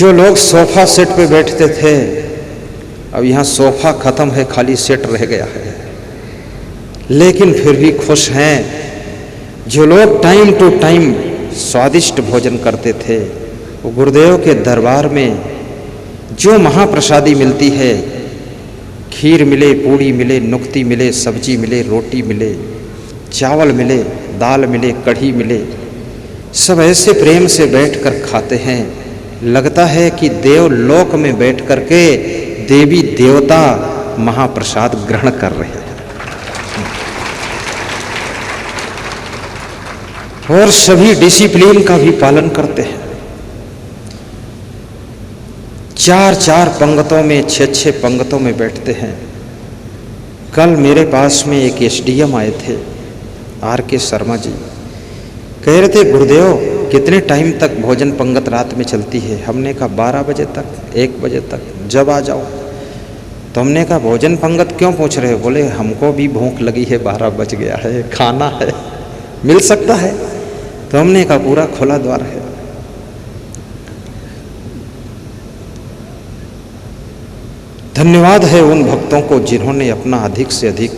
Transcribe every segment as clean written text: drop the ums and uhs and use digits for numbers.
जो लोग sofa set पे बैठते थे, अब यहाँ सोफा खत्म है, खाली सेट रह गया है, लेकिन फिर भी खुश हैं। जो लोग टाइम टू टाइम स्वादिष्ट भोजन करते थे, वो गुरुदेव के दरबार में जो महाप्रसादी मिलती है, खीर मिले, पूड़ी मिले, नुक्ती मिले, सब्जी मिले, रोटी मिले, चावल मिले, दाल मिले, कढ़ी मिले, सब ऐसे प्रेम से बैठकर खाते हैं, लगता है कि देवलोक में बैठ कर के देवी देवता महाप्रसाद ग्रहण कर रहे हैं। और सभी डिसिप्लिन का भी पालन करते हैं। 4-4 पंक्तों में, 6-6 पंक्तों में बैठते हैं। कल मेरे पास में एक एसडीएम आए थे, आर.के. शर्मा जी, कह रहे थे गुरुदेव कितने टाइम तक भोजन पंगत रात में चलती है? हमने कहा 12 बजे तक, 1 बजे तक, जब आ जाओ। तो हमने कहा भोजन पंगत क्यों पूछ रहे हो? बोले हमको भी भूख लगी है, 12 बज गया है, खाना है, मिल सकता है? तो हमने कहा पूरा खुला द्वार है। धन्यवाद है उन भक्तों को जिन्होंने अपना अधिक से अधिक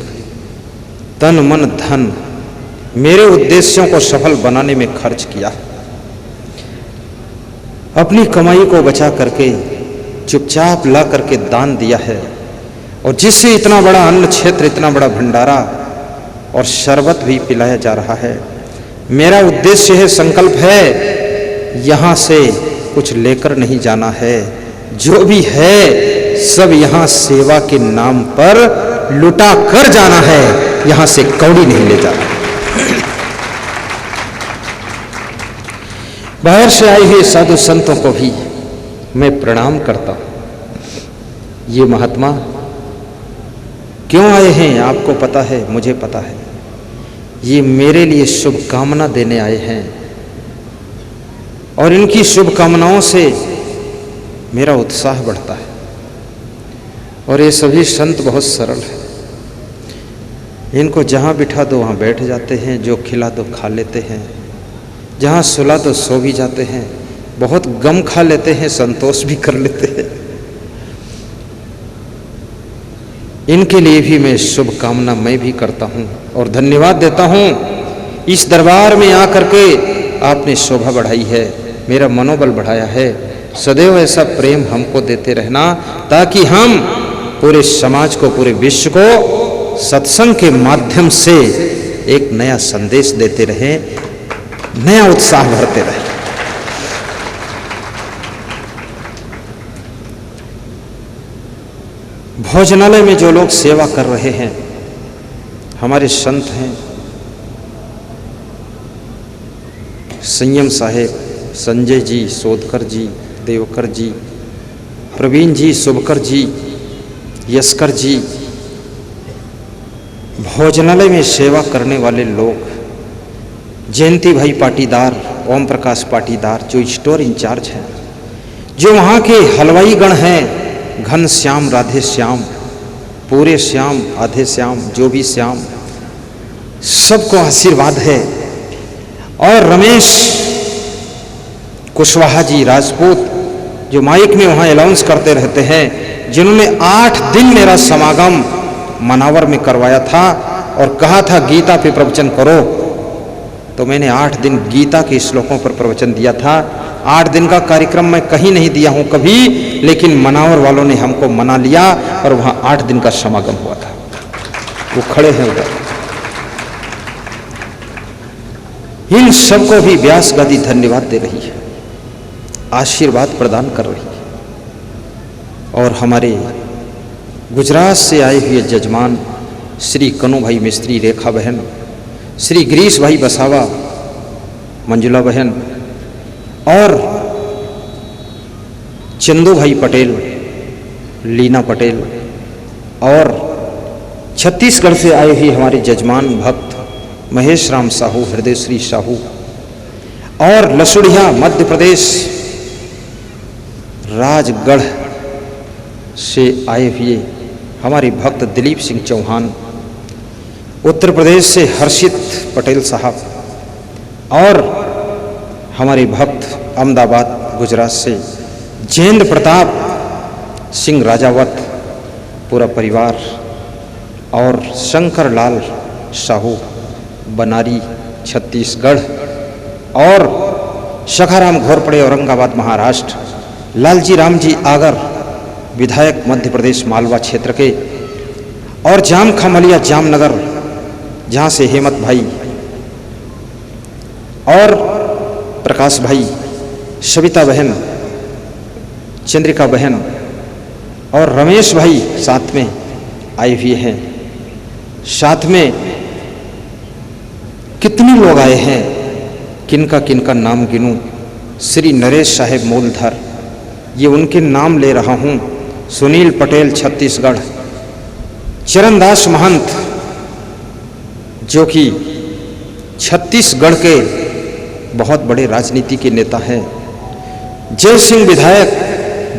तन मन धन मेरे उद्देश्यों को सफल बनाने में खर्च किया। अपनी कमाई को बचा करके चुपचाप ला करके दान दिया है, और जिससे इतना बड़ा अन्न क्षेत्र, इतना बड़ा भंडारा और शरबत भी पिलाया जा रहा है। मेरा उद्देश्य है, संकल्प है, यहाँ से कुछ लेकर नहीं जाना है, जो भी है सब यहाँ सेवा के नाम पर लुटा कर जाना है, यहाँ से कौड़ी नहीं ले जाना। बाहर से आए हुए साधु संतों को भी मैं प्रणाम करता हूं। ये महात्मा क्यों आए हैं आपको पता है, मुझे पता है। ये मेरे लिए शुभकामना देने आए हैं, और इनकी शुभकामनाओं से मेरा उत्साह बढ़ता है। और ये सभी संत बहुत सरल हैं, इनको जहाँ बिठा दो वहाँ बैठ जाते हैं, जो खिला दो खा लेते हैं, जहाँ सुला तो सो भी जाते हैं, बहुत गम खा लेते हैं, संतोष भी कर लेते हैं। इनके लिए भी मैं शुभकामना मैं भी करता हूँ और धन्यवाद देता हूँ। इस दरबार में आकर के आपने शोभा बढ़ाई है, मेरा मनोबल बढ़ाया है। सदैव ऐसा प्रेम हमको देते रहना, ताकि हम पूरे समाज को, पूरे विश्व को सत्संग के माध्यम से एक नया संदेश देते रहें, नया उत्साह भरते रहे। भोजनालय में जो लोग सेवा कर रहे हैं, हमारे संत हैं, संयम साहेब, संजय जी, सोदकर जी, देवकर जी, प्रवीण जी, शुभकर जी, यशकर जी, भोजनालय में सेवा करने वाले लोग, जयंती भाई पाटीदार, ओम प्रकाश पाटीदार जो स्टोर इंचार्ज हैं, जो वहाँ के हलवाई गण हैं, घन श्याम, राधे श्याम, पूरे श्याम, आधे श्याम, जो भी श्याम, सबको आशीर्वाद है। और रमेश कुशवाहा जी राजपूत जो माइक में वहाँ अनाउंस करते रहते हैं, जिन्होंने 8 दिन मेरा समागम मनावर में करवाया था और कहा था गीता पे प्रवचन करो, तो मैंने 8 दिन गीता के श्लोकों पर प्रवचन दिया था। 8 दिन का कार्यक्रम मैं कहीं नहीं दिया हूं कभी, लेकिन मनावर वालों ने हमको मना लिया और वहां 8 दिन का समागम हुआ था। वो खड़े हैं उधर। इन सबको भी व्यास गद्दी धन्यवाद दे रही है, आशीर्वाद प्रदान कर रही है। और हमारे गुजरात से आए हुए जजमान श्री कनु भाई मिस्त्री, रेखा बहन, श्री गिरीश भाई बसावा, मंजुला बहन और चंदू भाई पटेल, लीना पटेल, और छत्तीसगढ़ से आए हुए हमारे जजमान भक्त महेश राम साहू, हृदय श्री साहू, और लसुड़िया मध्य प्रदेश राजगढ़ से आए हुए हमारे भक्त दिलीप सिंह चौहान, उत्तर प्रदेश से हर्षित पटेल साहब, और हमारे भक्त अहमदाबाद गुजरात से जयेंद्र प्रताप सिंह राजावत पूरा परिवार और शंकर लाल साहू बनारी छत्तीसगढ़ और सखाराम घोरपड़े औरंगाबाद महाराष्ट्र, लालजी रामजी आगर विधायक मध्य प्रदेश मालवा क्षेत्र के, और जाम खमलिया जामनगर जहाँ से हेमंत भाई और प्रकाश भाई, सविता बहन, चंद्रिका बहन और रमेश भाई साथ में आए हुए हैं। साथ में कितने लोग आए हैं, किनका किनका नाम गिनूं। श्री नरेश साहेब मूलधर, ये उनके नाम ले रहा हूं। सुनील पटेल छत्तीसगढ़, चरणदास महंत जो कि छत्तीसगढ़ के बहुत बड़े राजनीति के नेता हैं, जय सिंह विधायक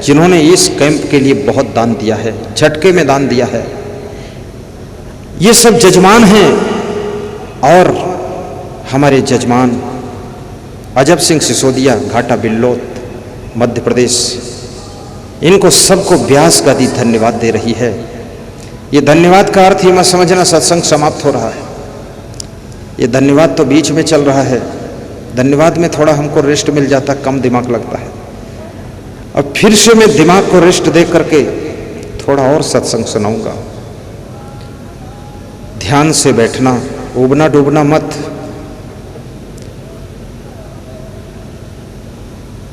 जिन्होंने इस कैंप के लिए बहुत दान दिया है, झटके में दान दिया है, ये सब जजमान हैं। और हमारे जजमान अजब सिंह सिसोदिया घाटा बिल्लोत मध्य प्रदेश, इनको सबको व्यास गति धन्यवाद दे रही है। ये धन्यवाद का अर्थ ही मत समझना सत्संग समाप्त हो रहा है, ये धन्यवाद तो बीच में चल रहा है। धन्यवाद में थोड़ा हमको रेस्ट मिल जाता, कम दिमाग लगता है। अब फिर से मैं दिमाग को रेस्ट दे करके थोड़ा और सत्संग सुनाऊंगा। ध्यान से बैठना, उबना डूबना मत,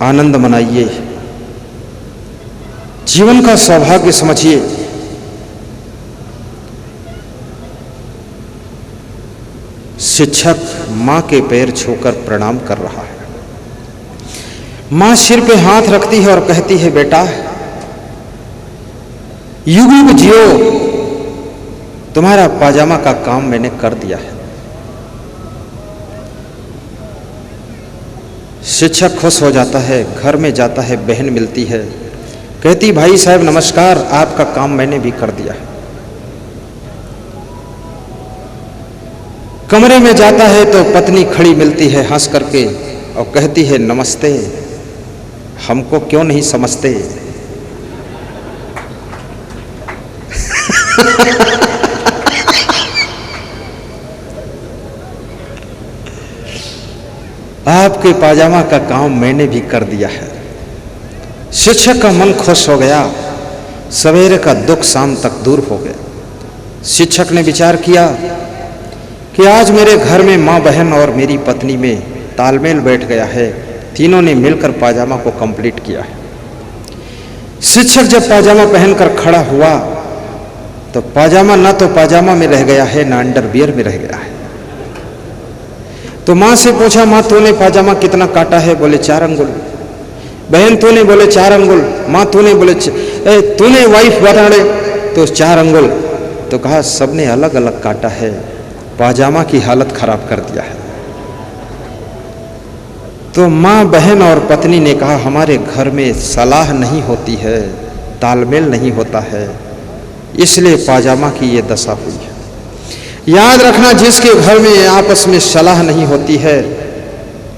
आनंद मनाइए, जीवन का सौभाग्य समझिए। शिक्षक मां के पैर छूकर प्रणाम कर रहा है। मां सिर पे हाथ रखती है और कहती है, बेटा युग युग जियो, तुम्हारा पाजामा का काम मैंने कर दिया है। शिक्षक खुश हो जाता है, घर में जाता है, बहन मिलती है, कहती भाई साहब नमस्कार, आपका काम मैंने भी कर दिया है। कमरे में जाता है तो पत्नी खड़ी मिलती है हंस करके और कहती है नमस्ते, हमको क्यों नहीं समझते। आपके पाजामा का काम मैंने भी कर दिया है। शिक्षक का मन खुश हो गया, सवेरे का दुख शाम तक दूर हो गया। शिक्षक ने विचार किया कि आज मेरे घर में माँ बहन और मेरी पत्नी में तालमेल बैठ गया है, तीनों ने मिलकर पाजामा को कंप्लीट किया है। शिक्षक जब पाजामा पहनकर खड़ा हुआ तो पाजामा ना तो पाजामा में रह गया है, ना अंडरवियर में रह गया है। तो माँ से पूछा, माँ तूने पाजामा कितना काटा है? बोले 4 अंगुल। बहन तूने? बोले 4 अंगुल। माँ तूने? बोले तूने वाइफ बता रहे तो 4 अंगुल। तो कहा सबने अलग अलग काटा है, पाजामा की हालत खराब कर दिया है। तो माँ बहन और पत्नी ने कहा हमारे घर में सलाह नहीं होती है, तालमेल नहीं होता है, इसलिए पाजामा की ये दशा हुई है। याद रखना, जिसके घर में आपस में सलाह नहीं होती है,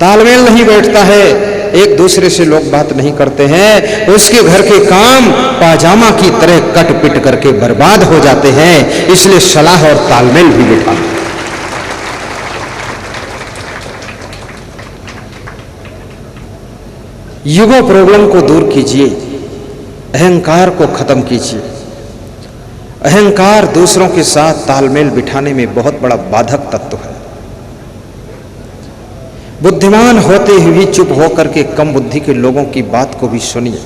तालमेल नहीं बैठता है, एक दूसरे से लोग बात नहीं करते हैं, उसके घर के काम पाजामा की तरह कट पिट करके बर्बाद हो जाते हैं। इसलिए सलाह और तालमेल भी बैठा। युगो प्रॉब्लम को दूर कीजिए, अहंकार को खत्म कीजिए। अहंकार दूसरों के साथ तालमेल बिठाने में बहुत बड़ा बाधक तत्व है। बुद्धिमान होते हुए चुप होकर के कम बुद्धि के लोगों की बात को भी सुनिए।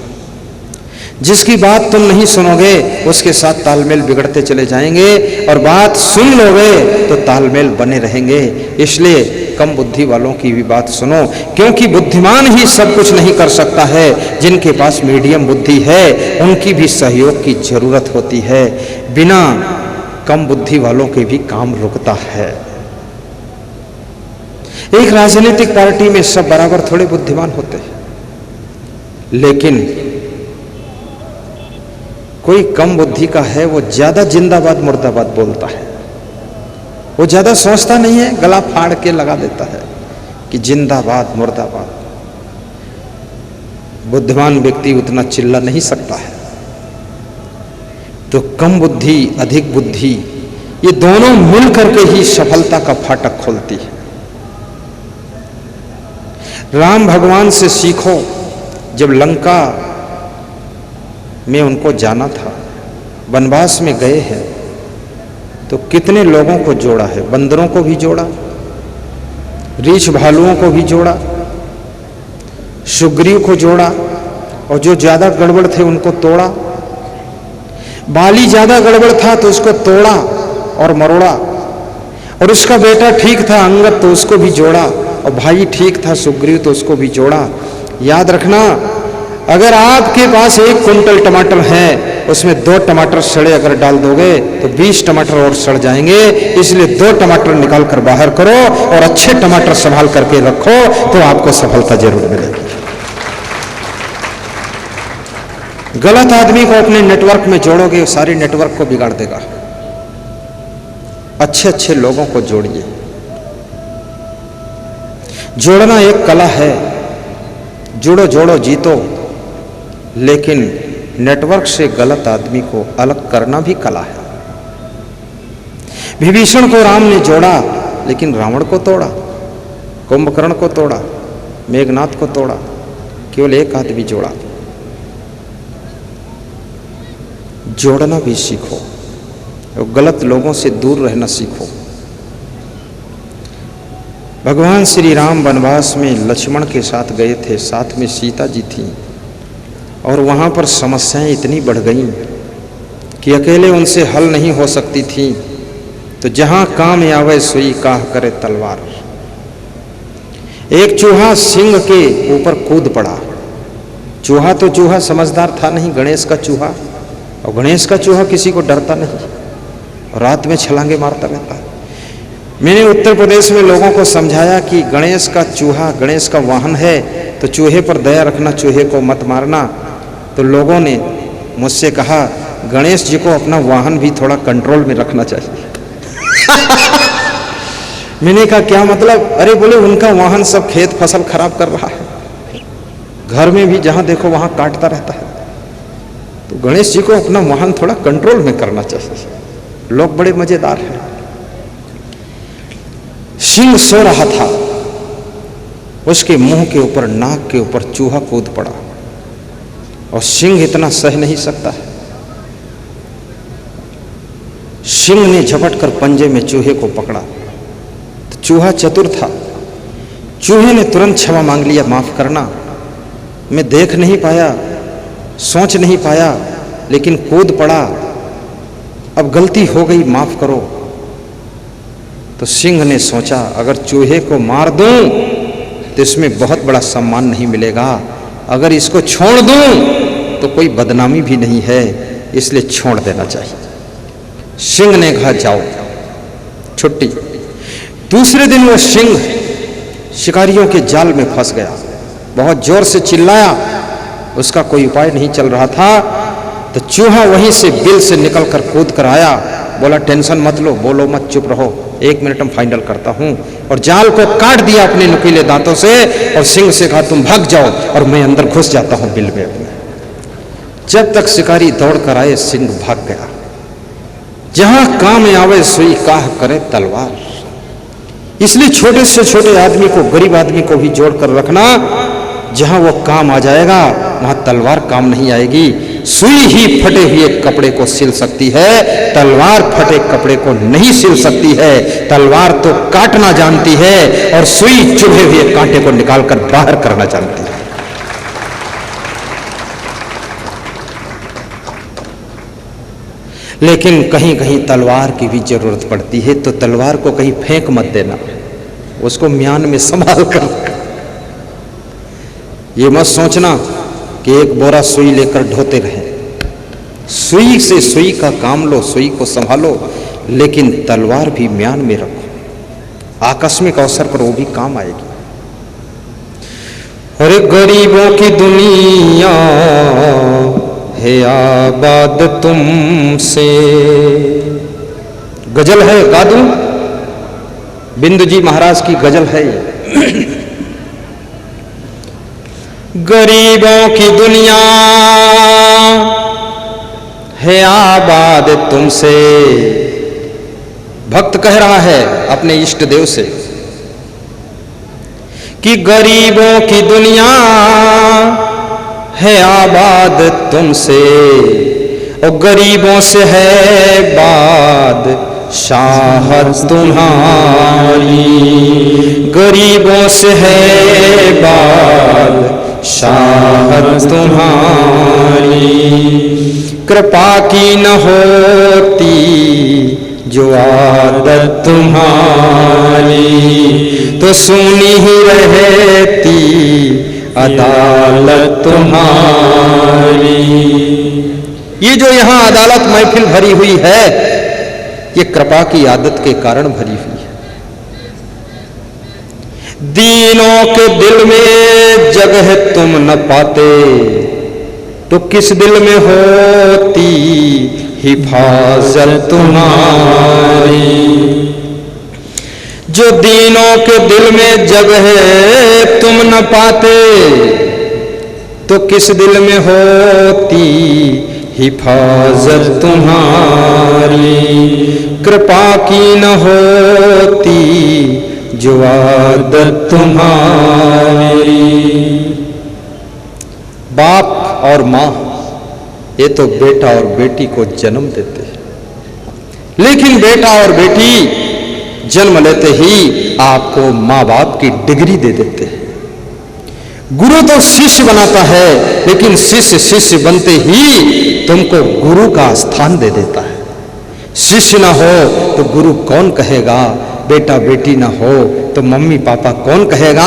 जिसकी बात तुम नहीं सुनोगे उसके साथ तालमेल बिगड़ते चले जाएंगे, और बात सुन लोगे तो तालमेल बने रहेंगे। इसलिए कम बुद्धि वालों की भी बात सुनो, क्योंकि बुद्धिमान ही सब कुछ नहीं कर सकता है। जिनके पास मीडियम बुद्धि है उनकी भी सहयोग की जरूरत होती है। बिना कम बुद्धि वालों के भी काम रुकता है। एक राजनीतिक पार्टी में सब बराबर थोड़े बुद्धिमान होते हैं, लेकिन कोई कम बुद्धि का है वो ज्यादा जिंदाबाद मुर्दाबाद बोलता है। वो ज्यादा सोचता नहीं है, गला फाड़ के लगा देता है कि जिंदाबाद मुर्दाबाद। बुद्धिमान व्यक्ति उतना चिल्ला नहीं सकता है। तो कम बुद्धि, अधिक बुद्धि, ये दोनों मिलकर के ही सफलता का फाटक खोलती है। राम भगवान से सीखो। जब लंका में उनको जाना था, वनवास में गए हैं, तो कितने लोगों को जोड़ा है। बंदरों को भी जोड़ा, रीछ भालुओं को भी जोड़ा, सुग्रीव को जोड़ा, और जो ज्यादा गड़बड़ थे उनको तोड़ा। बाली ज्यादा गड़बड़ था तो उसको तोड़ा और मरोड़ा, और उसका बेटा ठीक था अंगद तो उसको भी जोड़ा, और भाई ठीक था सुग्रीव तो उसको भी जोड़ा। याद रखना, अगर आपके पास 1 कुंटल टमाटर है, उसमें 2 टमाटर सड़े अगर डाल दोगे तो 20 टमाटर और सड़ जाएंगे। इसलिए 2 टमाटर निकाल कर बाहर करो और अच्छे टमाटर संभाल करके रखो, तो आपको सफलता जरूर मिलेगी। गलत आदमी को अपने नेटवर्क में जोड़ोगे, सारे नेटवर्क को बिगाड़ देगा। अच्छे अच्छे लोगों को जोड़िए। जोड़ना एक कला है, जुड़ो जोड़ो जीतो, लेकिन नेटवर्क से गलत आदमी को अलग करना भी कला है। विभीषण को राम ने जोड़ा, लेकिन रावण को तोड़ा, कुंभकर्ण को तोड़ा, मेघनाथ को तोड़ा, केवल एक आदमी जोड़ा। जोड़ना भी सीखो और गलत लोगों से दूर रहना सीखो। भगवान श्री राम वनवास में लक्ष्मण के साथ गए थे, साथ में सीता जी थी, और वहाँ पर समस्याएं इतनी बढ़ गईं कि अकेले उनसे हल नहीं हो सकती थी। तो जहाँ काम आवे सोई काह करे तलवार। एक चूहा सिंह के ऊपर कूद पड़ा। चूहा तो चूहा समझदार था नहीं, गणेश का चूहा, और गणेश का चूहा किसी को डरता नहीं, और रात में छलांगे मारता रहता है। मैंने उत्तर प्रदेश में लोगों को समझाया कि गणेश का चूहा गणेश का वाहन है, तो चूहे पर दया रखना, चूहे को मत मारना। तो लोगों ने मुझसे कहा, गणेश जी को अपना वाहन भी थोड़ा कंट्रोल में रखना चाहिए। मैंने कहा क्या मतलब? अरे बोले उनका वाहन सब खेत फसल खराब कर रहा है, घर में भी जहां देखो वहां काटता रहता है, तो गणेश जी को अपना वाहन थोड़ा कंट्रोल में करना चाहिए। लोग बड़े मजेदार हैं। सिंह सो रहा था, उसके मुंह के ऊपर, नाक के ऊपर चूहा कूद पड़ा, और सिंह इतना सह नहीं सकता है। सिंह ने झपट कर पंजे में चूहे को पकड़ा, तो चूहा चतुर था। चूहे ने तुरंत क्षमा मांग लिया, माफ करना, मैं देख नहीं पाया, सोच नहीं पाया, लेकिन कूद पड़ा, अब गलती हो गई, माफ करो। तो सिंह ने सोचा, अगर चूहे को मार दूं तो इसमें बहुत बड़ा सम्मान नहीं मिलेगा, अगर इसको छोड़ दूं तो कोई बदनामी भी नहीं है, इसलिए छोड़ देना चाहिए। सिंह ने कहा जाओ, छुट्टी। दूसरे दिन वह सिंह शिकारियों के जाल में फंस गया, बहुत जोर से चिल्लाया, उसका कोई उपाय नहीं चल रहा था। तो चूहा वहीं से बिल से निकलकर कूद कर आया, बोला टेंशन मत लो, बोलो मत, चुप रहो, 1 मिनट में फाइनल करता हूं, और जाल को काट दिया अपने नुकीले दांतों से, और सिंह से कहा तुम भाग जाओ, और मैं अंदर घुस जाता हूं बिल में अपने। जब तक शिकारी दौड़ कर आए, सिंह भाग गया। जहां काम आवे सोई काह करे तलवार। इसलिए छोटे से छोटे आदमी को, गरीब आदमी को भी जोड़कर रखना, जहां वो काम आ जाएगा वहां तलवार काम नहीं आएगी। सुई ही फटे हुए कपड़े को सिल सकती है, तलवार फटे कपड़े को नहीं सिल सकती है। तलवार तो काटना जानती है, और सुई चुभे हुए कांटे को निकालकर बाहर करना जानती है। लेकिन कहीं कहीं तलवार की भी जरूरत पड़ती है, तो तलवार को कहीं फेंक मत देना, उसको म्यान में संभाल कर। ये मत सोचना कि एक बोरा सुई लेकर ढोते रहे। सुई से सुई का काम लो, सुई को संभालो, लेकिन तलवार भी म्यान में रखो, आकस्मिक अवसर पर वो भी काम आएगी। अरे गरीबों की दुनिया है आबाद तुमसे, गजल है, गा दूं? बिंदु जी महाराज की गजल है ये। गरीबों की दुनिया है आबाद तुमसे। भक्त कह रहा है अपने इष्ट देव से कि गरीबों की दुनिया है आबाद तुमसे, और गरीबों से है बाद शाहत तुम्हारी। गरीबों से है बाद शाहत तुम्हारी। कृपा की न होती जो आदत तुम्हारी, तो सुनी ही रहती अदालत तुम्हारी। ये जो यहाँ अदालत महफिल भरी हुई है, ये कृपा की आदत के कारण भरी हुई है। दीनों के दिल में जगह तुम न पाते, तो किस दिल में होती हिफाजत तुम्हारी। जो दीनों के दिल में जगह तुम न पाते, तो किस दिल में होती हिफाजत तुम्हारी। कृपा की न होती जो आदत तुम्हारी। बाप और माँ ये तो बेटा और बेटी को जन्म देते हैं, लेकिन बेटा और बेटी जन्म लेते ही आपको माँ बाप की डिग्री दे देते हैं। गुरु तो शिष्य बनाता है, लेकिन शिष्य शिष्य बनते ही तुमको गुरु का स्थान दे देता है। शिष्य ना हो तो गुरु कौन कहेगा, बेटा बेटी ना हो तो मम्मी पापा कौन कहेगा,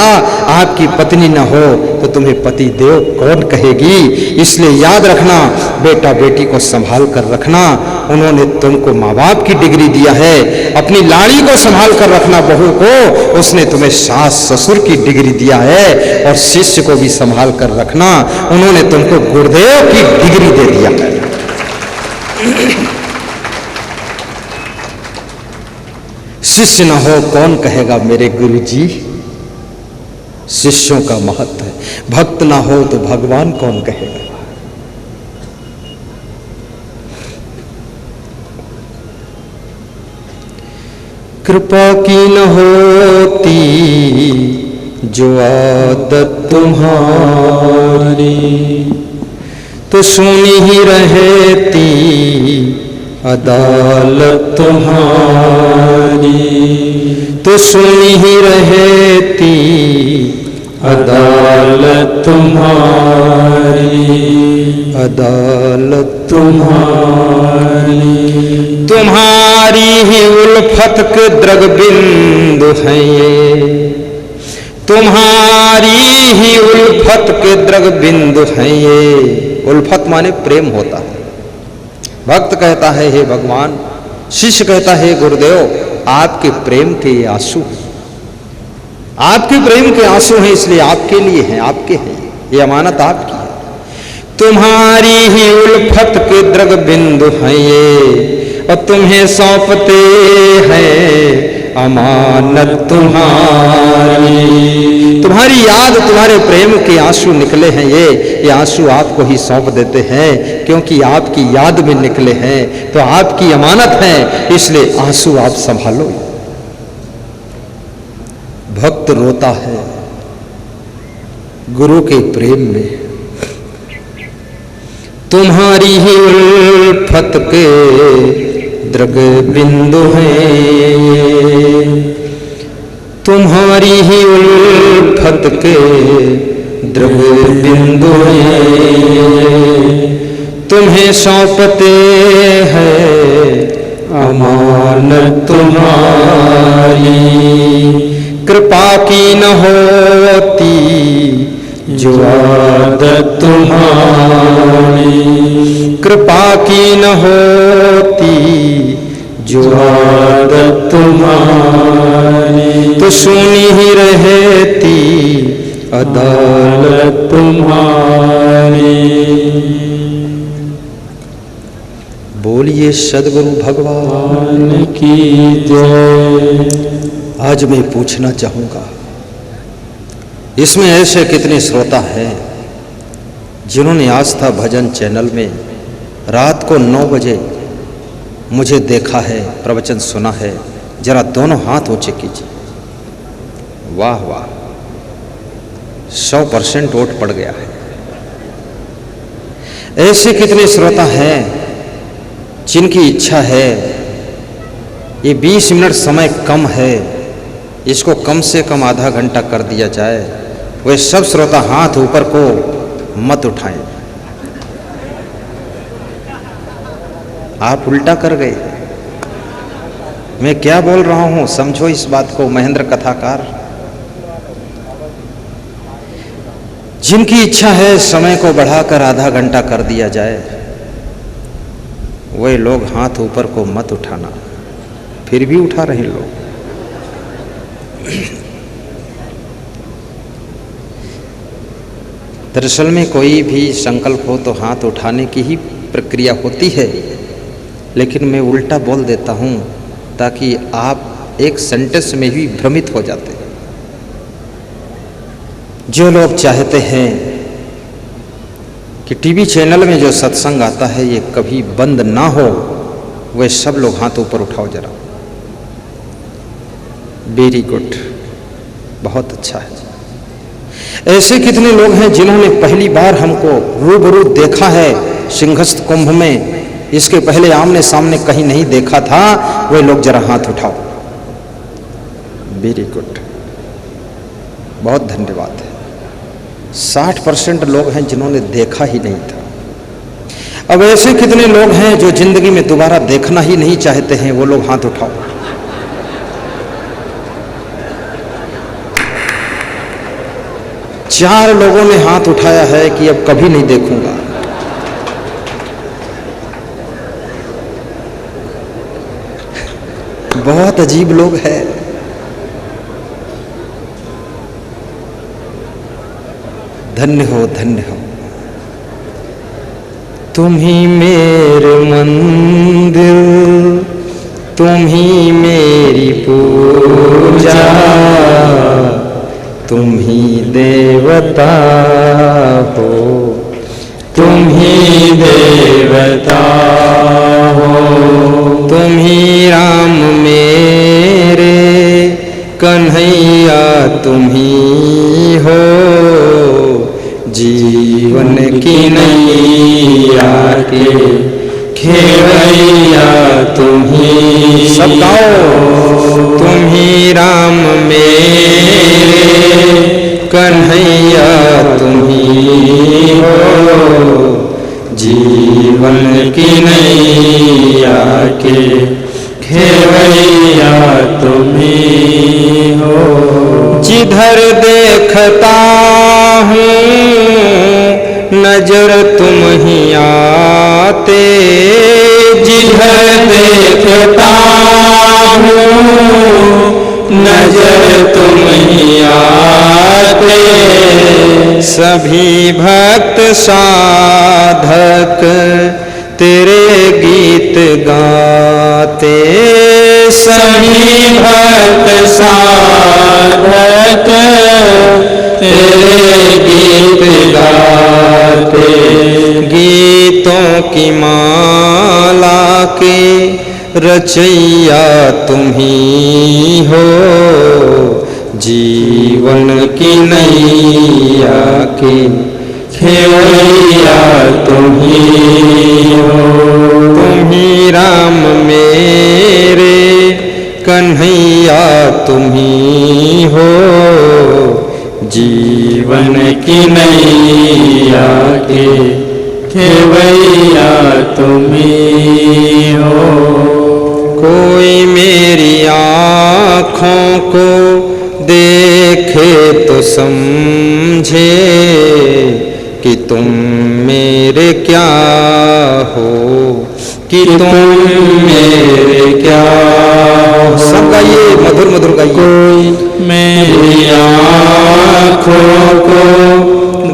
आपकी पत्नी ना हो तो तुम्हें पति देव कौन कहेगी। इसलिए याद रखना, बेटा बेटी को संभाल कर रखना। उन्होंने तुमको माँ बाप की डिग्री दिया है। अपनी लाड़ी को संभाल कर रखना, बहू को, उसने तुम्हें सास ससुर की डिग्री दिया है। और शिष्य को भी संभाल कर रखना, उन्होंने तुमको गुरुदेव की डिग्री दे दिया है। शिष्य न हो कौन कहेगा मेरे गुरु जी, शिष्यों का महत्व है। भक्त ना हो तो भगवान कौन कहेगा। कृपा की न होती जो आदत तुम्हारी, तो सुनी ही रहती अदालत तुम्हारी। तो सुनी ही रहती अदालत तुम्हारी। अदालत तुम्हारी। तुम्हारी ही उल्फत के द्रग बिंदु हैं ये, तुम्हारी ही उल्फत के द्रग बिंदु हैं ये। उल्फत माने प्रेम होता है। भक्त कहता है हे भगवान, शिष्य कहता है गुरुदेव, आपके प्रेम के ये आंसू, आपके प्रेम के आंसू हैं, इसलिए आपके लिए हैं, आपके हैं, ये अमानत आपकी है। तुम्हारी ही उल्फत के द्रग बिंदु हैं ये, और तुम्हें सौंपते हैं अमानत तुम्हारी। तुम्हारी याद, तुम्हारे प्रेम के आंसू निकले हैं ये आंसू आपको ही सौंप देते हैं, क्योंकि आपकी याद में निकले हैं, तो आपकी अमानत है, इसलिए आंसू आप संभालो। भक्त रोता है गुरु के प्रेम में। तुम्हारी ही उल्फत के द्रग बिंदु हैं, तुम्हारी ही उल्फत के द्रग बिंदु हैं। तुम्हें सौंपते हैं अमानत तुम्हारी। कृपा की न होती जो आदत तुम्हारी। कृपा की न होती जो आदत तुम्हारी, तो सुनी ही रहती अदालत तुम्हारी। बोलिए सद्गुरु भगवान की जय। आज मैं पूछना चाहूंगा, इसमें ऐसे कितने श्रोता हैं जिन्होंने आस्था भजन चैनल में रात को 9 बजे मुझे देखा है, प्रवचन सुना है, जरा दोनों हाथ ऊंचे कीजिए। वाह वाह, 100% वोट पड़ गया है। ऐसे कितने श्रोता हैं जिनकी इच्छा है ये 20 मिनट समय कम है, इसको कम से कम आधा घंटा कर दिया जाए। वे सब श्रोता हाथ ऊपर को मत उठाएं। आप उल्टा कर गए। मैं क्या बोल रहा हूं समझो इस बात को। महेंद्र कथाकार, जिनकी इच्छा है समय को बढ़ाकर आधा घंटा कर दिया जाए, वे लोग हाथ ऊपर को मत उठाना। फिर भी उठा रहे लोग। दरअसल में कोई भी संकल्प हो तो हाथ उठाने की ही प्रक्रिया होती है, लेकिन मैं उल्टा बोल देता हूं ताकि आप एक सेंटेंस में ही भ्रमित हो जाते हैं। जो लोग चाहते हैं कि टीवी चैनल में जो सत्संग आता है ये कभी बंद ना हो, वे सब लोग हाथ ऊपर उठाओ जरा। वेरी गुड, बहुत अच्छा है। ऐसे कितने लोग हैं जिन्होंने पहली बार हमको रूबरू देखा है सिंहस्थ कुंभ में, इसके पहले आमने सामने कहीं नहीं देखा था, वे लोग जरा हाथ उठाओ। वेरी गुड, बहुत धन्यवाद है। 60% लोग हैं जिन्होंने देखा ही नहीं था। अब ऐसे कितने लोग हैं जो जिंदगी में दोबारा देखना ही नहीं चाहते हैं, वो लोग हाथ उठाओ। चार लोगों ने हाथ उठाया है कि अब कभी नहीं देखूंगा। बहुत अजीब लोग हैं। धन्य हो, धन्य हो। तुम ही मेरे मंदिर, तुम ही मेरी पूजा, तुम ही देवता हो, तुम ही देवता हो। तुम ही राम मेरे कन्हैया, तुम ही हो जीवन की नैया के खेवैया, तुम ही। सब गाओ। तुम ही राम मेरे कन्हैया, तुम ही हो जीवन की नैया के खेवैया, तुम ही हो। जिधर देखता हूँ नजर तुम ही आते, जिधर देखता हूँ नजर तुम ही आते। सभी भक्त साधक तेरे गीत गाते, सभी भक्त साधक तेरे गीत गाते। गीतों की माला के रचैया तुम ही हो, जीवन की नैया के खेवैया तुम ही हो। तुम ही राम मेरे कन्हैया, तुम ही हो जीवन की नैया के खेवैया, तुम ही हो। कोई मेरी आँखों को देखे तो समझे कि तुम मेरे क्या हो, कि तुम मेरे क्या हो। सब गाइए, मधुर मधुर गाइए। कोई मेरी आँखों को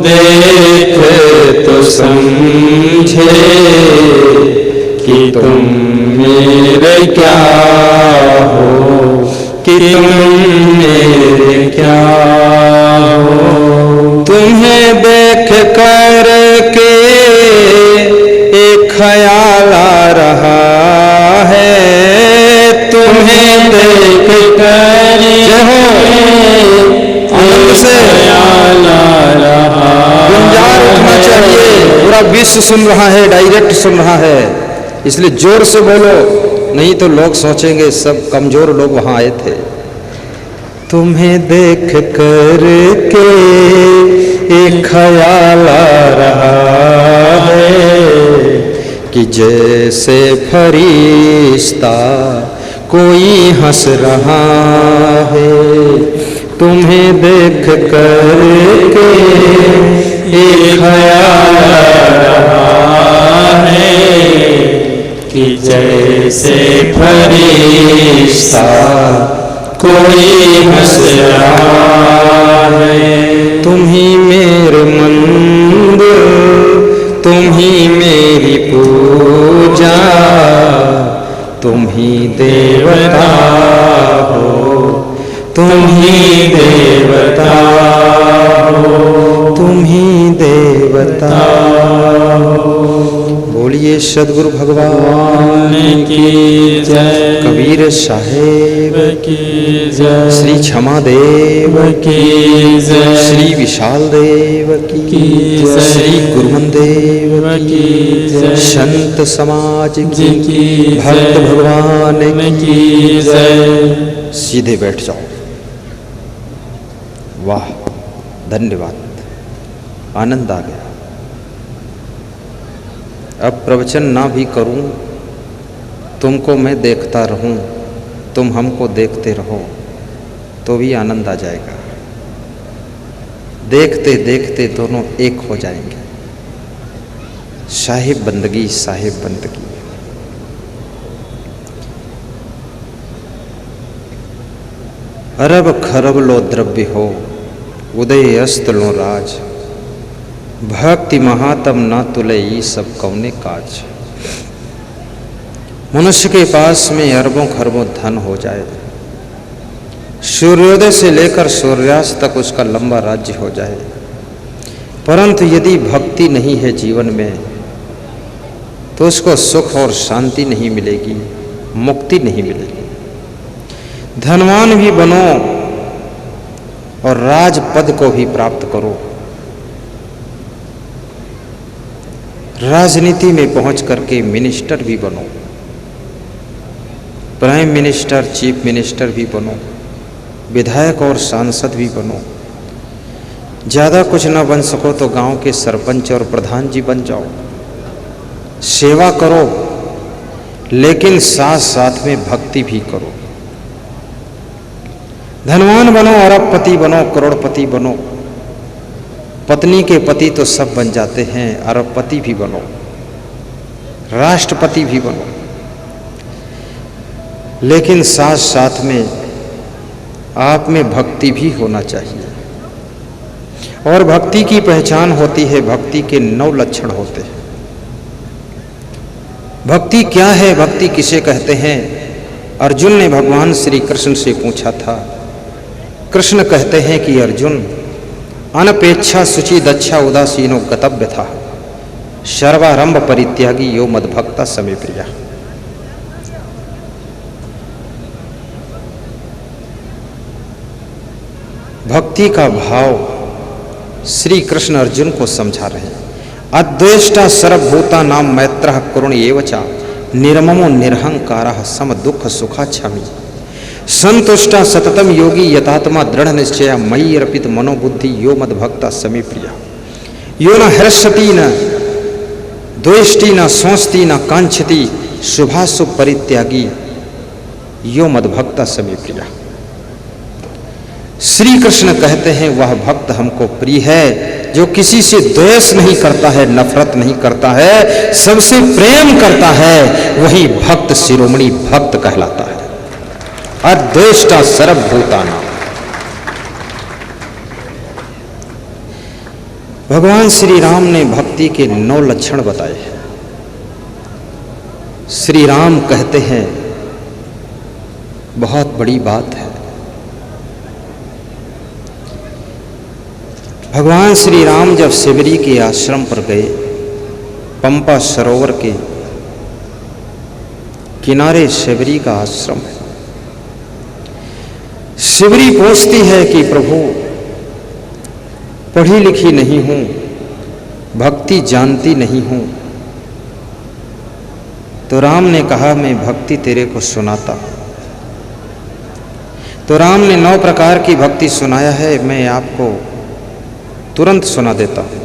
देखे तो समझे कि तुम मेरे क्या हो, कि तुम मेरे क्या हो। तुम्हें देख कर पूरा विश्व सुन रहा है, डायरेक्ट सुन रहा है, इसलिए जोर से बोलो, नहीं तो लोग सोचेंगे सब कमजोर लोग वहां आए थे। तुम्हें देख कर के एक ख्याल आ रहा है कि जैसे फरिश्ता कोई हंस रहा है। तुम्हें देख कर के एक ख्याल आ रहा है कि जैसे फरिश्ता कोई हंस रहा है। तुम ही मेरे मंदिर, तुम ही मेरी पूजा, तुम ही देवता हो, तुम ही देवता हो, तुम ही देवता हो। बोलिए सद्गुरु भगवान की जय, कबीर साहेब की जय, श्री क्षमा देव की जय, श्री विशाल देव की जय, श्री गुरुमन देव की जय, संत समाज की, भक्त भगवान की जय। सीधे बैठ जाओ। वाह, धन्यवाद, आनंद आ गया। अब प्रवचन ना भी करूं, तुमको मैं देखता रहूं, तुम हमको देखते रहो, तो भी आनंद आ जाएगा। देखते देखते दोनों एक हो जाएंगे। साहिब बंदगी, साहिब बंदगी। अरब खरब लो द्रव्य हो, उदय अस्त लो राज, भक्ति महातम ना तुले ये सब कौने काज। मनुष्य के पास में अरबों खरबों धन हो जाए, सूर्योदय से लेकर सूर्यास्त तक उसका लंबा राज्य हो जाए, परंतु यदि भक्ति नहीं है जीवन में तो उसको सुख और शांति नहीं मिलेगी, मुक्ति नहीं मिलेगी। धनवान भी बनो और राजपद को भी प्राप्त करो, राजनीति में पहुंच करके मिनिस्टर भी बनो, प्राइम मिनिस्टर, चीफ मिनिस्टर भी बनो, विधायक और सांसद भी बनो। ज़्यादा कुछ ना बन सको तो गांव के सरपंच और प्रधान जी बन जाओ, सेवा करो, लेकिन साथ साथ में भक्ति भी करो। धनवान बनो, अरबपति बनो, करोड़पति बनो। पत्नी के पति तो सब बन जाते हैं, अरबपति भी बनो, राष्ट्रपति भी बनो, लेकिन साथ साथ में आप में भक्ति भी होना चाहिए। और भक्ति की पहचान होती है, भक्ति के 9 लक्षण होते हैं। भक्ति क्या है, भक्ति किसे कहते हैं? अर्जुन ने भगवान श्री कृष्ण से पूछा था। कृष्ण कहते हैं कि अर्जुन, अनपेक्षा शुचि दक्षा उदासीनो गतव्य था, सर्वारंभ परित्यागी यो मद्भक्ता समे प्रिया। भक्ति का भाव श्री कृष्ण अर्जुन को समझा रहे हैं। अद्वेष्टा सर्वभूता नाम मैत्रः करुण एवचा, निर्ममो निरहंकारः सम दुख सुखा क्षमी, संतुष्टा सततम योगी यथात्मा दृढ़ निश्चय, मयि अर्पित मनोबुद्धि यो मद्भक्ता समे प्रिया। यो न हर्षति न द्वेष्टि न सोचती न कांक्षति, शुभाशुभ परित्यागी यो मद्भक्ता समे प्रिया। श्री कृष्ण कहते हैं वह भक्त हमको प्रिय है जो किसी से द्वेष नहीं करता है, नफरत नहीं करता है, सबसे प्रेम करता है, वही भक्त शिरोमणि भक्त कहलाता है। अद्वेष्टा सर्वभूतानां। भगवान श्री राम ने भक्ति के 9 लक्षण बताए हैं। श्री राम कहते हैं बहुत बड़ी बात है। भगवान श्री राम जब शिवरी के आश्रम पर गए, पंपा सरोवर के किनारे शिवरी का आश्रम है। शिवरी पूछती है कि प्रभु, पढ़ी लिखी नहीं हूं, भक्ति जानती नहीं हूं। तो राम ने कहा मैं भक्ति तेरे को सुनाता हूं। तो राम ने 9 प्रकार की भक्ति सुनाया है, मैं आपको तुरंत सुना देता हूं।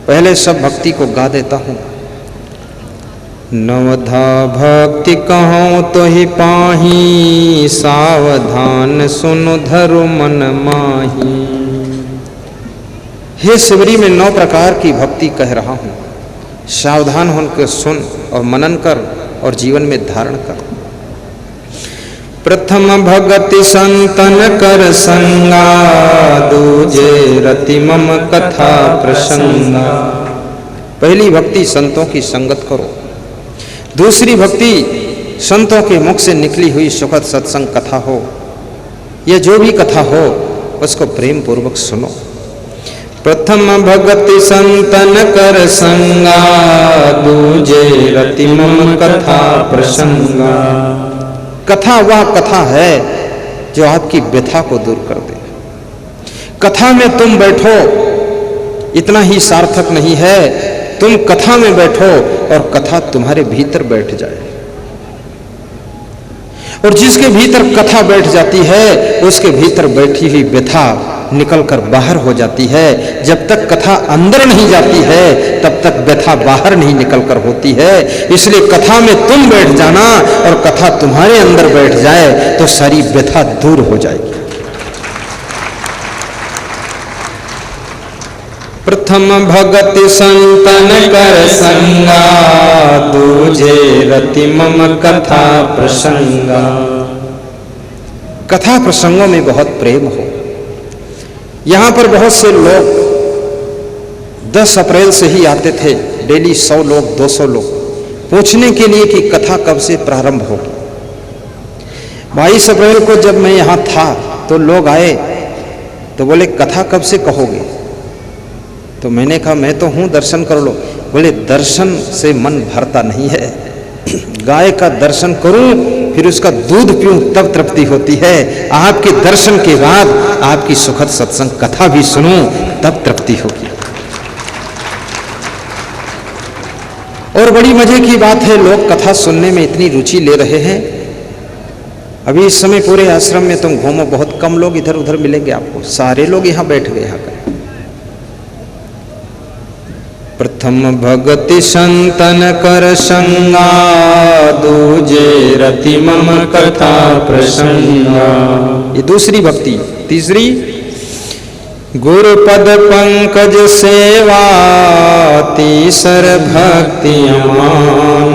पहले सब भक्ति को गा देता हूं। नवधा भक्ति कहूँ तो ही पाही, सावधान सुन धरु मन माही। हे शिवरी, मैं 9 प्रकार की भक्ति कह रहा हूं, सावधान होकर सुन और मनन कर और जीवन में धारण कर। प्रथम भगति संतन कर संगा, दूजे रति मम कथा प्रसंगा। पहली भक्ति संतों की संगत करो। दूसरी भक्ति संतों के मुख से निकली हुई सुखद सत्संग कथा हो, या जो भी कथा हो उसको प्रेम पूर्वक सुनो। प्रथम भगति संतन कर संगा, दूजे रति मम कथा प्रसंगा। कथा वह कथा है जो आपकी व्यथा को दूर कर दे। कथा में तुम बैठो इतना ही सार्थक नहीं है, तुम कथा में बैठो और कथा तुम्हारे भीतर बैठ जाए। और जिसके भीतर कथा बैठ जाती है उसके भीतर बैठी हुई व्यथा निकलकर बाहर हो जाती है। जब तक कथा अंदर नहीं जाती है तब तक व्यथा बाहर नहीं निकलकर होती है। इसलिए कथा में तुम बैठ जाना और कथा तुम्हारे अंदर बैठ जाए तो सारी व्यथा दूर हो जाएगी। प्रथम भगति संतन कर संगा, दूजे रति मम कथा प्रसंगा। कथा प्रसंगों में बहुत प्रेम हो। यहां पर बहुत से लोग 10 अप्रैल से ही आते थे, डेली 100 लोग 200 लोग पूछने के लिए कि कथा कब से प्रारंभ होगी। 22 अप्रैल को जब मैं यहां था तो लोग आए तो बोले कथा कब से कहोगे। तो मैंने कहा मैं तो हूं, दर्शन कर लो। बोले दर्शन से मन भरता नहीं है, गाय का दर्शन करूं फिर उसका दूध पीऊं तब तृप्ति होती है। आपके दर्शन के बाद आपकी सुखद सत्संग कथा भी सुनूं तब तृप्ति होगी। और बड़ी मजे की बात है, लोग कथा सुनने में इतनी रुचि ले रहे हैं। अभी इस समय पूरे आश्रम में तुम घूमो, बहुत कम लोग इधर उधर मिलेंगे आपको, सारे लोग यहां बैठ गए। यहाँ प्रथम भगति संतन कर संगा, दूजे रति मम कथा प्रसंगा। ये दूसरी भक्ति। तीसरी गुरुपद पंकज सेवा, तीसर भक्ति अमान।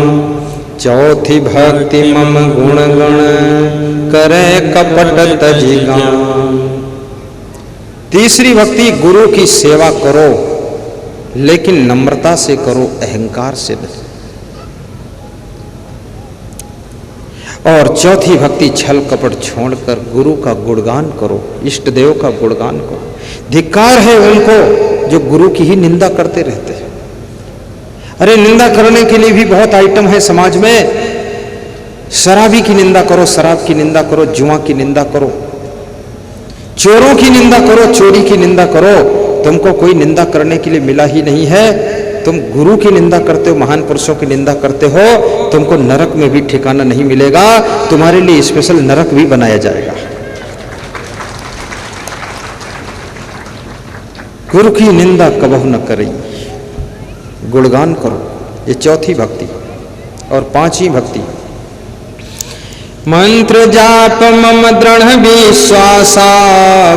चौथी भक्ति मम गुण गण, करे कपट तजिगान। तीसरी भक्ति गुरु की सेवा करो लेकिन नम्रता से करो, अहंकार से नहीं। और चौथी भक्ति छल कपट छोड़कर गुरु का गुणगान करो, इष्ट देव का गुणगान करो। धिक्कार है उनको जो गुरु की ही निंदा करते रहते हैं। अरे निंदा करने के लिए भी बहुत आइटम है समाज में। शराबी की निंदा करो, शराब की निंदा करो, जुआ की निंदा करो, चोरों की निंदा करो, चोरी की निंदा करो। तुमको कोई निंदा करने के लिए मिला ही नहीं है। तुम गुरु की निंदा करते हो, महान पुरुषों की निंदा करते हो, तुमको नरक में भी ठिकाना नहीं मिलेगा। तुम्हारे लिए स्पेशल नरक भी बनाया जाएगा। गुरु की निंदा कबहु न करी, गुणगान करो। ये चौथी भक्ति। और पांचवी भक्ति मंत्र जाप मम दृढ़ विश्वासा,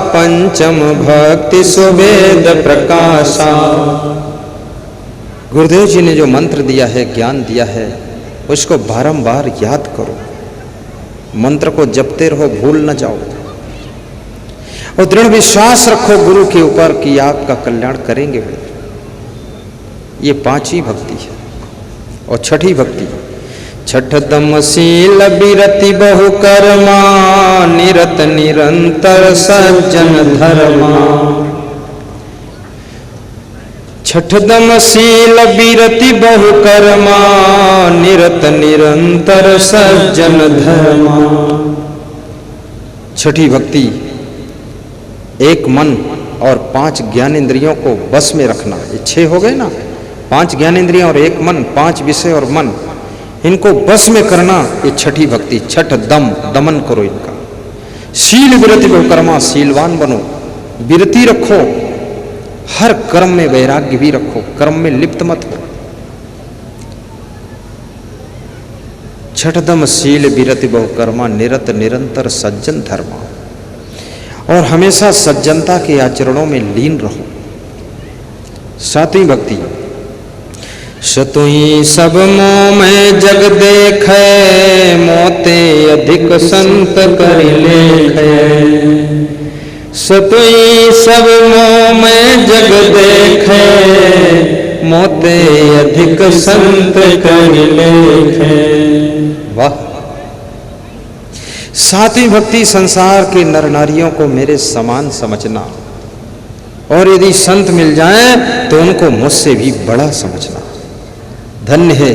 पंचम भक्ति सुवेद प्रकाशा। गुरुदेव जी ने जो मंत्र दिया है, ज्ञान दिया है, उसको बारंबार याद करो। मंत्र को जपते रहो, भूल न जाओ। और दृढ़ विश्वास रखो गुरु के ऊपर कि आपका कल्याण करेंगे वे। ये पांचवी भक्ति है। और छठी भक्ति छठ दमशील बिरति बहु कर्मा, निरत निरंतर सज्जन धर्मा। छठ दमशील बिरति बहु कर्मा, निरत निरंतर सज्जन धर्मा। छठी भक्ति एक मन और 5 ज्ञानेंद्रियों को बस में रखना, ये 6 हो गए ना, 5 ज्ञानेंद्रियां और 1 मन, 5 विषय और मन, इनको बस में करना, ये छठी भक्ति। छठ दमन करो इनका। शील विरति बहुकर्मा, शीलवान बनो, विरति रखो, हर कर्म में वैराग्य भी रखो, कर्म में लिप्त मत हो। छठदम शील विरति बहुकर्मा, निरत निरंतर सज्जन धर्मा, और हमेशा सज्जनता के आचरणों में लीन रहो। 7वीं भक्ति। सतुई सब मोह में जग देखे, मोते अधिक संत कर लेखे। सतुई सब मोह में जग देखे, मोते अधिक संत कर लेखे। वाह। 7वीं भक्ति, संसार के नर नारियों को मेरे समान समझना, और यदि संत मिल जाएं तो उनको मुझसे भी बड़ा समझना। धन्य है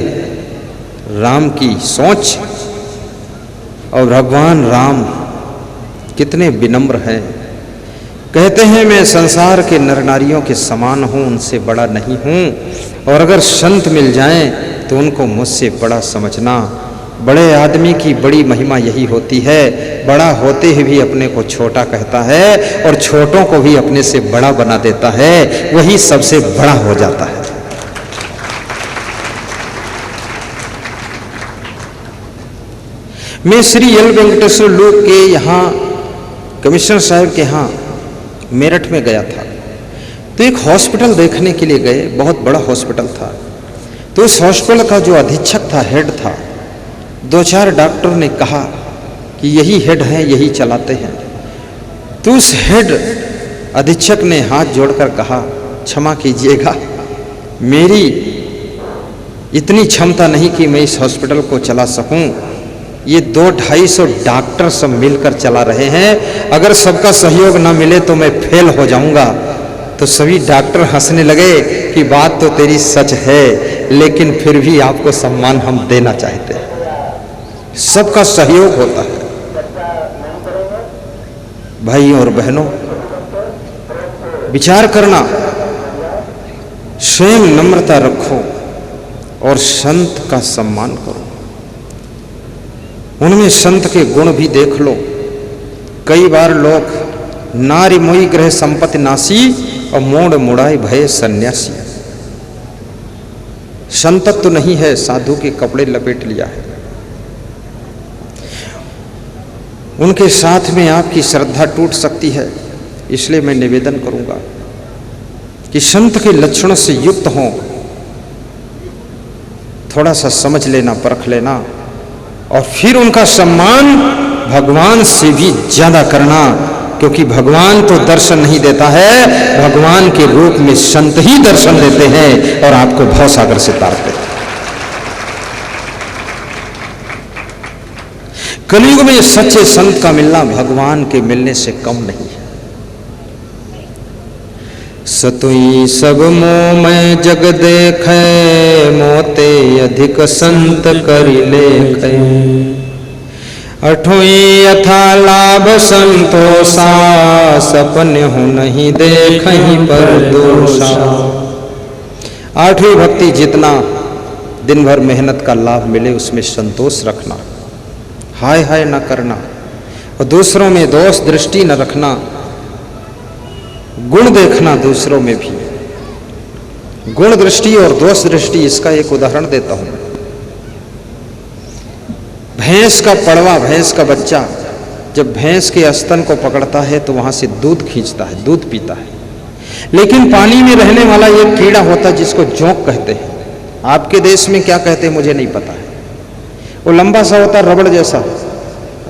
राम की सोच, और भगवान राम कितने विनम्र हैं। कहते हैं मैं संसार के नर नारियों के समान हूं, उनसे बड़ा नहीं हूं, और अगर संत मिल जाएं तो उनको मुझसे बड़ा समझना। बड़े आदमी की बड़ी महिमा यही होती है, बड़ा होते ही भी अपने को छोटा कहता है, और छोटों को भी अपने से बड़ा बना देता है, वही सबसे बड़ा हो जाता है। मैं श्री एल वेंकटेश्वर लोक के यहाँ कमिश्नर साहब के यहाँ मेरठ में गया था, तो एक हॉस्पिटल देखने के लिए गए, बहुत बड़ा हॉस्पिटल था। तो उस हॉस्पिटल का जो अधीक्षक था, हेड था, 2-4 डॉक्टर ने कहा कि यही हेड हैं, यही चलाते हैं। तो उस हेड अधीक्षक ने हाथ जोड़कर कहा, क्षमा कीजिएगा, मेरी इतनी क्षमता नहीं कि मैं इस हॉस्पिटल को चला सकूं। ये 200-250 डॉक्टर सब मिलकर चला रहे हैं, अगर सबका सहयोग ना मिले तो मैं फेल हो जाऊंगा। तो सभी डॉक्टर हंसने लगे कि बात तो तेरी सच है, लेकिन फिर भी आपको सम्मान हम देना चाहते हैं। सबका सहयोग होता है। भाइयों और बहनों, विचार करना, स्वयं नम्रता रखो और संत का सम्मान करो। उनमें संत के गुण भी देख लो। कई बार लोग नारी मोई ग्रह संपत्ति नासी और मोड़ मुड़ाए भय सन्यासी। संतत्व तो नहीं है, साधु के कपड़े लपेट लिया है। उनके साथ में आपकी श्रद्धा टूट सकती है, इसलिए मैं निवेदन करूंगा कि संत के लक्षणों से युक्त हों। थोड़ा सा समझ लेना, परख लेना, और फिर उनका सम्मान भगवान से भी ज्यादा करना, क्योंकि भगवान तो दर्शन नहीं देता है, भगवान के रूप में संत ही दर्शन देते हैं और आपको भवसागर से तारते हैं। कलयुग में सच्चे संत का मिलना भगवान के मिलने से कम नहीं है। सतुई सब मोह में जग देखे, मोते अधिक संत कर लेखे। अठोई यथा लाभ संतोषा, सपने हो नहीं देखहि पर दोषा। 8वीं भक्ति, जितना दिन भर मेहनत का लाभ मिले उसमें संतोष रखना, हाय हाय न करना, और दूसरों में दोष दृष्टि न रखना, गुण देखना दूसरों में भी। गुण दृष्टि और दोष दृष्टि, इसका एक उदाहरण देता हूं। भैंस का पड़वा, भैंस का बच्चा जब भैंस के स्तन को पकड़ता है तो वहां से दूध खींचता है, दूध पीता है। लेकिन पानी में रहने वाला एक कीड़ा होता है जिसको जोंक कहते हैं। आपके देश में क्या कहते हैं मुझे नहीं पता है। वो लंबा सा होता है, रबड़ जैसा,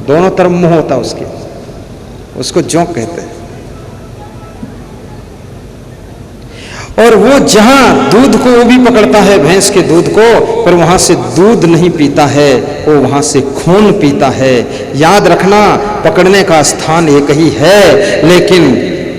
दोनों तरफ मुंह होता है उसके, उसको जोंक कहते हैं। और वो जहां दूध को वो भी पकड़ता है, भैंस के दूध को, पर वहां से दूध नहीं पीता है, वो वहां से खून पीता है। याद रखना, पकड़ने का स्थान एक ही है, लेकिन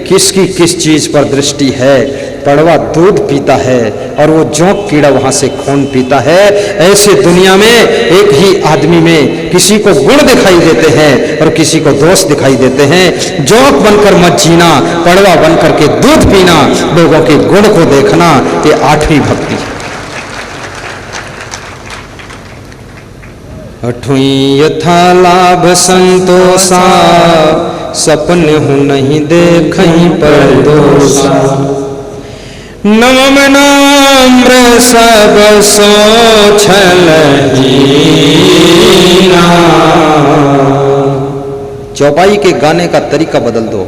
किसकी किस चीज पर दृष्टि है। पड़वा दूध पीता है और वो जोंक कीड़ा वहां से खून पीता है। ऐसे दुनिया में एक ही आदमी में किसी को गुण दिखाई देते हैं और किसी को दोष दिखाई देते हैं। जोंक बनकर मत जीना, पड़वा बनकर के दूध पीना, लोगों के गुण को देखना, ये 8वीं भक्ति है। 8वीं यथा लाभ संतोषा, सपने हूँ नहीं देखहीं पर दोषा। 9 नम्र सब सो छलहीना। चौपाई के गाने का तरीका बदल दो।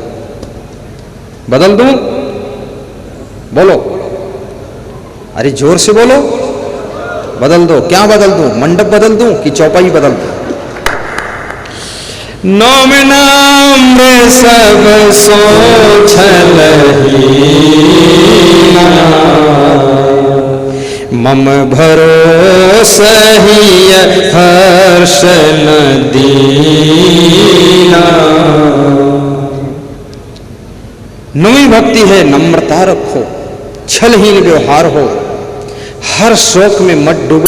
बदल दूं? बोलो, अरे जोर से बोलो। बदल दो। क्या बदल दूं? मंडप बदल दूं कि चौपाई बदल दूं? 9 नम्र सब सो छलहीना, मम भरोसा ही हर्ष न दीना। 9वीं भक्ति है नम्रता रखो, छलहीन व्यवहार हो, हर शोक में मत डूबो।